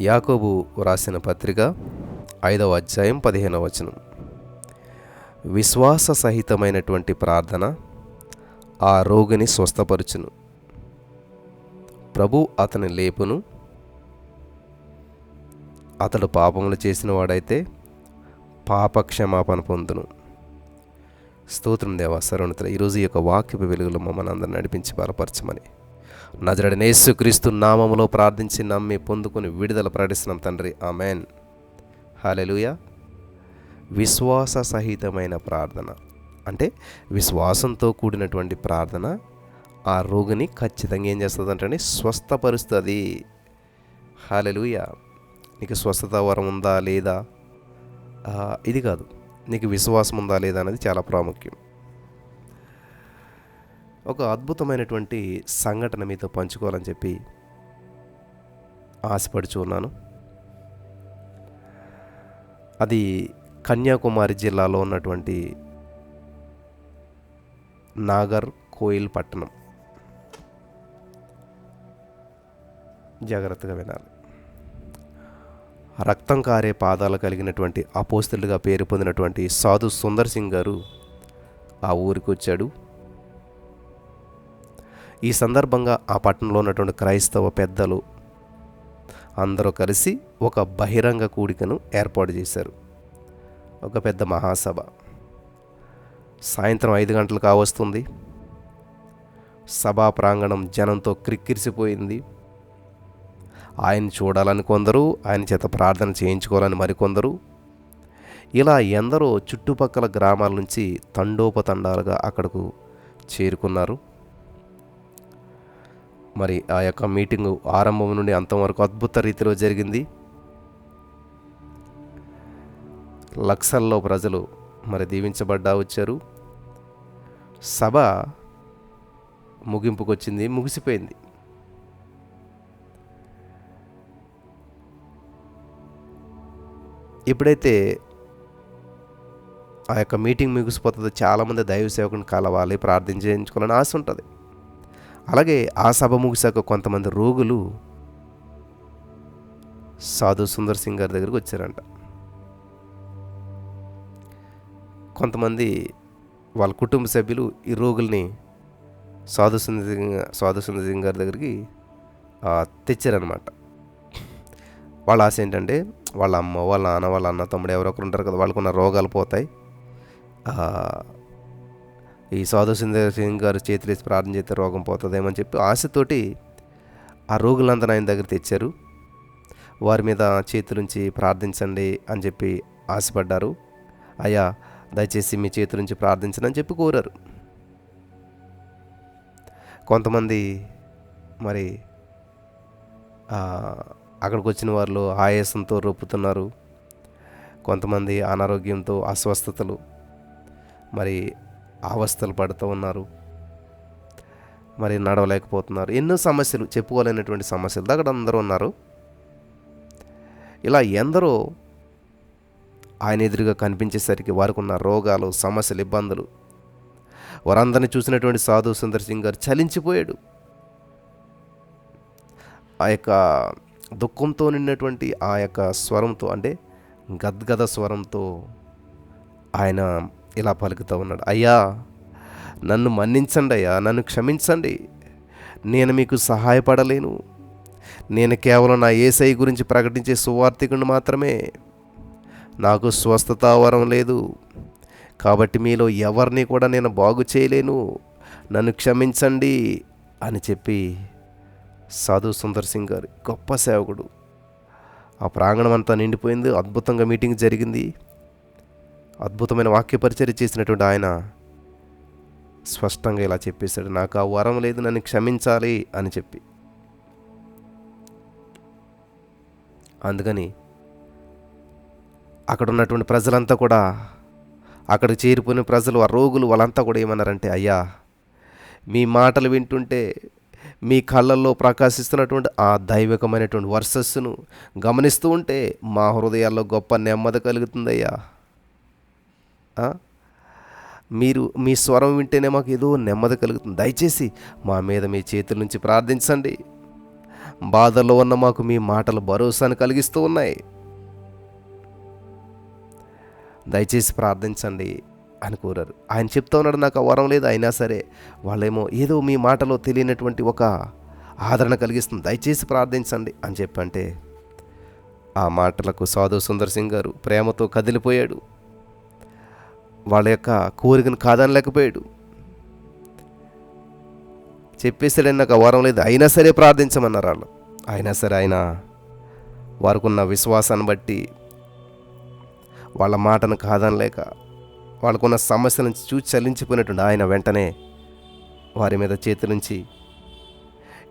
యాకోబు వ్రాసిన పత్రిక 5వ అధ్యాయం 15వ వచనం. విశ్వాస సహితమైనటువంటి ప్రార్థన ఆ రోగిని స్వస్థపరచును, ప్రభు అతని లేపును, అతడు పాపములు చేసిన వాడైతే పాపక్షమాపణ పొందును. స్తోత్రం దేవా సర్వోన్నతుడా, ఈరోజు ఈ యొక్క వాక్యపు వెలుగులో మమ్మల్ని అందరిని నడిపించి బలపరచమని నజరేయుడైన యేసుక్రీస్తు నామములో ప్రార్థించి నమ్మి పొందుకొని విడుదల ప్రకటిస్తున్నాం తండ్రి, ఆమెన్. హల్లెలూయా. విశ్వాస సహితమైన ప్రార్థన అంటే విశ్వాసంతో కూడినటువంటి ప్రార్థన ఆ రోగిని ఖచ్చితంగా ఏం చేస్తుంది అంటే స్వస్థపరుస్తుంది. హల్లెలూయా. నీకు స్వస్థత వరం ఉందా లేదా ఇది కాదు, నీకు విశ్వాసం ఉందా లేదా అనేది చాలా ప్రాముఖ్యం. ఒక అద్భుతమైనటువంటి సంఘటన మీతో పంచుకోవాలని చెప్పి ఆశపడుచు ఉన్నాను. అది కన్యాకుమారి జిల్లాలో ఉన్నటువంటి నాగర్ కోయిల్ పట్టణం. జాగ్రత్తగా వినాలి. రక్తం కారే పాదాలు కలిగినటువంటి అపోస్తలుగా పేరు పొందినటువంటి సాధు సుందర్ సింగ్ గారు ఆ ఊరికి వచ్చాడు. ఈ సందర్భంగా ఆ పట్టణంలో ఉన్నటువంటి క్రైస్తవ పెద్దలు అందరూ కలిసి ఒక బహిరంగ కూడికను ఏర్పాటు చేశారు. ఒక పెద్ద మహాసభ. సాయంత్రం 5 గంటలు కావస్తుంది. సభా ప్రాంగణం జనంతో క్రిక్కిరిసిపోయింది. ఆయన చూడాలని కొందరు, ఆయన చేత ప్రార్థన చేయించుకోవాలని మరికొందరు, ఇలా ఎందరో చుట్టుపక్కల గ్రామాల నుంచి తండోపతండాలుగా అక్కడకు చేరుకున్నారు. మరి ఆ యొక్క మీటింగు ఆరంభం నుండి అంతం వరకు అద్భుత రీతిలో జరిగింది. లక్షల్లో ప్రజలు మరి దీవించబడ్డా వచ్చారు. సభ ముగింపుకొచ్చింది, ముగిసిపోయింది. ఎప్పుడైతే ఆ యొక్క మీటింగ్ ముగిసిపోతుందో చాలామంది దైవ సేవకుని కలవాలి, ప్రార్థన చేయించుకోవాలని ఆశ ఉంటుంది. అలాగే ఆ సభ ముగిసాక కొంతమంది రోగులు సాధు సుందర్ సింగ్ గారి దగ్గరికి వచ్చారంట. కొంతమంది వాళ్ళ కుటుంబ సభ్యులు ఈ రోగుల్ని సాధు సుందర్ సింగ్ గారి దగ్గరికి తెచ్చారనమాట. వాళ్ళ ఆశ ఏంటంటే వాళ్ళ అమ్మ, వాళ్ళ నాన్న, వాళ్ళ అన్న, తమ్ముడు ఎవరొకరు ఉంటారు కదా, వాళ్ళకున్న రోగాలు పోతాయి, ఈ సాధు సుందర్ సింగ్ గారు చేతులేసి ప్రార్థన చేస్తే రోగం పోతుందేమని చెప్పి ఆశతోటి ఆ రోగులందరూ ఆయన దగ్గర తెచ్చారు. వారి మీద చేతులుంచి ప్రార్థించండి అని చెప్పి ఆశపడ్డారు. అయ్యా దయచేసి మీ చేతులుంచి ప్రార్థించండి అని చెప్పి కోరారు. కొంతమంది మరి అక్కడికి వచ్చిన వారిలో ఆయాసంతో రొప్పుతున్నారు. కొంతమంది అనారోగ్యంతో అస్వస్థతలు, మరి అవస్థలు పడుతూ ఉన్నారు, మరి నడవలేకపోతున్నారు. ఎన్నో సమస్యలు, చెప్పుకోలేనటువంటి సమస్యలు అక్కడ అందరూ ఉన్నారు. ఇలా ఎందరో ఆయన ఎదురుగా కనిపించేసరికి వారికి ఉన్న రోగాలు, సమస్యలు, ఇబ్బందులు వారందరినీ చూసినటువంటి సాధు సుందర్ సింగ్ గారు చలించిపోయాడు. ఆ యొక్క దుఃఖంతో నిన్నటువంటి ఆ యొక్క స్వరంతో, అంటే గద్గద స్వరంతో ఆయన ఇలా పలుకుతూ ఉన్నాడు, అయ్యా నన్ను మన్నించండి, అయ్యా నన్ను క్షమించండి, నేను మీకు సహాయపడలేను. నేను కేవలం నా యేసయ్య గురించి ప్రకటించే సువార్థికుడిని మాత్రమే. నాకు స్వస్థత వరం లేదు, కాబట్టి మీలో ఎవరిని కూడా నేను బాగు చేయలేను, నన్ను క్షమించండి అని చెప్పి సాధు సుందర్ సింగ్ గారు గొప్ప సేవకుడు. ఆ ప్రాంగణం అంతా నిండిపోయింది. అద్భుతంగా మీటింగ్ జరిగింది. అద్భుతమైన వాక్య పరిచర్య చేసినటువంటి ఆయన స్పష్టంగా ఇలా చెప్పేశాడు, నాకు ఆ వరం లేదు, నన్ను క్షమించాలి అని చెప్పి. అందుకని అక్కడ ఉన్నటువంటి ప్రజలంతా కూడా, అక్కడికి చేరిపోయిన ప్రజలు, ఆ రోగులు వాళ్ళంతా కూడా ఏమన్నారంటే, అయ్యా మీ మాటలు వింటుంటే, మీ కళ్ళల్లో ప్రకాశిస్తున్నటువంటి ఆ దైవికమైనటువంటి వర్సస్సును గమనిస్తూ ఉంటే మా హృదయాల్లో గొప్ప నెమ్మది కలుగుతుందయ్యా. మీరు మీ స్వరం వింటేనే మాకు ఏదో నెమ్మది కలుగుతుంది. దయచేసి మా మీద మీ చేతుల నుంచి ప్రార్థించండి, బాధల్లో ఉన్న మాకు మీ మాటలు భరోసాను కలిగిస్తూ ఉన్నాయి. దయచేసి ప్రార్థించండి అని కోరారు. ఆయన చెప్తా ఉన్నాడు, నాకు ఆ వరం లేదు, అయినా సరే వాళ్ళేమో ఏదో మీ మాటలో తెలియనటువంటి ఒక ఆదరణ కలిగిస్తుంది, దయచేసి ప్రార్థించండి అని చెప్పంటే ఆ మాటలకు సాధు సుందర్ సింగ్ గారు ప్రేమతో కదిలిపోయాడు. వాళ్ళ యొక్క కోరికను కాదనలేకపోయాడు. చెప్పేసాడని నాకు ఆ వరం లేదు, అయినా సరే ప్రార్థించమన్నారు వాళ్ళు. అయినా సరే ఆయన వారికున్న విశ్వాసాన్ని బట్టి వాళ్ళ మాటను కాదనలేక వాళ్ళకున్న సమస్యలను చూసి చలించిపోయినట్టుండి ఆయన వెంటనే వారి మీద చేతి నుంచి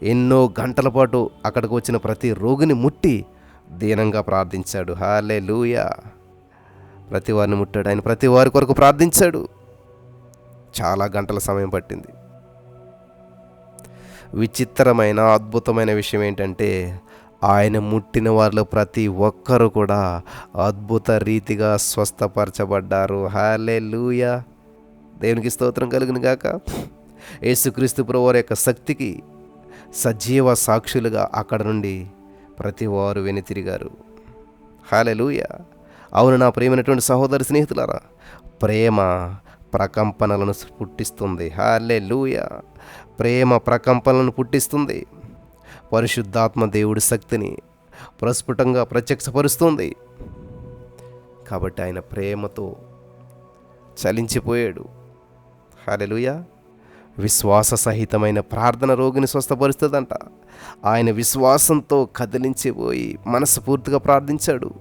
ఎన్నో గంటల పాటు అక్కడికి వచ్చిన ప్రతి రోగిని ముట్టి దీనంగా ప్రార్థించాడు. హల్లెలూయా. ప్రతి వారిని ముట్టాడు ఆయన, ప్రతి వారి కొరకు ప్రార్థించాడు. చాలా గంటల సమయం పట్టింది. విచిత్రమైన అద్భుతమైన విషయం ఏంటంటే ఆయన ముట్టిన వారిలో ప్రతి ఒక్కరూ కూడా అద్భుత రీతిగా స్వస్థపరచబడ్డారు. హల్లెలూయా. దేవునికి స్తోత్రం కలుగును గాక. యేసుక్రీస్తు ప్రభువారి యొక్క శక్తికి సజీవ సాక్షులుగా అక్కడ నుండి ప్రతి వారు వెనుతిరిగారు. హల్లెలూయా. అవును నా ప్రియమైనటువంటి సహోదరి స్నేహితులారా, ప్రేమ ప్రకంపనలను పుట్టిస్తుంది. హల్లెలూయా. ప్రేమ ప్రకంపనలను పుట్టిస్తుంది. పరిశుద్ధాత్మ దేవుడి శక్తిని ప్రస్ఫుటంగా ప్రత్యక్షపరుస్తుంది. కాబట్టి ఆయన ప్రేమతో చలించిపోయాడు. హల్లెలూయా. విశ్వాస సహితమైన ప్రార్థన రోగిని స్వస్థపరుస్తుందంట. ఆయన విశ్వాసంతో కదిలించిపోయి మనస్ఫూర్తిగా ప్రార్థించాడు.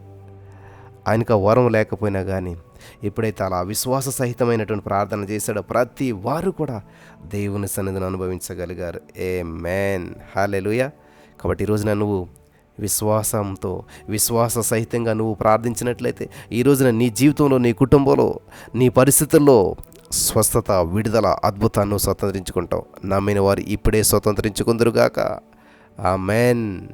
ఆయనకు ఆ వరం లేకపోయినా కానీ ఎప్పుడైతే అలా విశ్వాస సహితమైనటువంటి ప్రార్థన చేశాడో ప్రతి వారు కూడా దేవుని సన్నిధిని అనుభవించగలిగారు. ఆమేన్. హల్లెలూయా. కాబట్టి ఈరోజున నువ్వు విశ్వాసంతో విశ్వాస సహితంగా నువ్వు ప్రార్థించినట్లయితే ఈ రోజున నీ జీవితంలో, నీ కుటుంబంలో, నీ పరిస్థితుల్లో స్వస్థత, విడుదల, అద్భుతాన్ని స్వతంత్రించుకుంటావు. నమ్మిన వారు ఇప్పుడే స్వతంత్రించుకుందురుగాక. ఆమేన్.